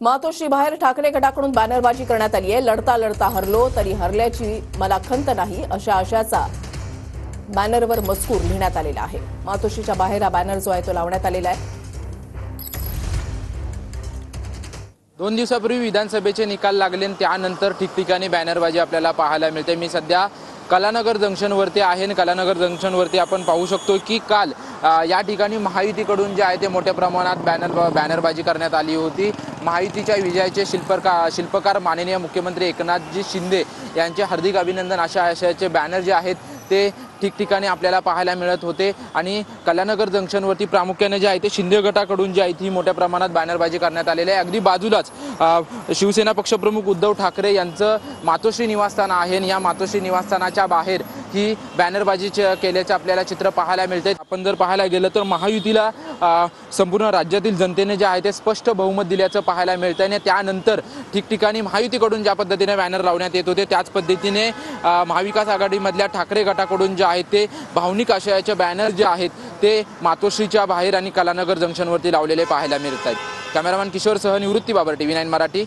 मातोश्री बाहेर ठाकरे गटाकडून बॅनरबाजी करण्यात आली आहे। लढता लढता हरलो तरी हरल्याची मला खंत नाही अशा आशयाचा बॅनरवर मजकूर लिहिण्यात आलेला आहे। मातोश्रीच्या बाहेर हा बॅनर जो आहे तो लावण्यात आलेला आहे। 2 दिवसापूर्वी विधानसभेचे निकाल लागले आणि त्यानंतर ठिकठिकाणी बॅनरबाजी आपल्याला पाहायला मिळते। मी सध्या कलानगर जंक्शनवरती आहे आणि कलानगर जंक्शनवरती आपण पाहू शकतो की काल या ठिकाणी महायुतीकडून जे आहे ते मोठ्या प्रमाणात बॅनरबाजी करण्यात आली होती। महायुतीच्या विजयाचे शिल्पकार माननीय मुख्यमंत्री एकनाथजी शिंदे यांचे हार्दिक अभिनंदन अशा आशयाचे बॅनर जे आहेत ते ठिकठिकाणी आपल्याला पाहायला मिळत होते आणि कलानगर जंक्शनवरती प्रामुख्याने जे आहे ते शिंदे गटाकडून जी आहे ती मोठ्या प्रमाणात बॅनरबाजी करण्यात आलेली आहे। अगदी बाजूलाच शिवसेना पक्षप्रमुख उद्धव ठाकरे यांचं मातोश्री निवासस्थान आहे आणि या मातोश्री निवासस्थानाच्या बाहेर ही बॅनरबाजी केल्याचे आपल्याला चित्र पाहायला मिळते। आपण जर पाहायला गेलं तर महायुतीला संपूर्ण राज्यातील जनतेने जे आहे ते स्पष्ट बहुमत दिल्याचं पाहायला मिळतं आणि त्यानंतर ठिकठिकाणी महायुतीकडून ज्या पद्धतीने बॅनर लावण्यात येत होते त्याच पद्धतीने महाविकास आघाडीमधल्या ठाकरे गटाकडून जे आहे ते भावनिक आशयाचे बॅनर जे आहेत ते मातोश्रीच्या बाहेर आणि कलानगर जंक्शनवरती लावलेले पाहायला मिळत आहेत। कॅमेरामॅन किशोरसह निवृत्ती बाबर, TV9 मराठी।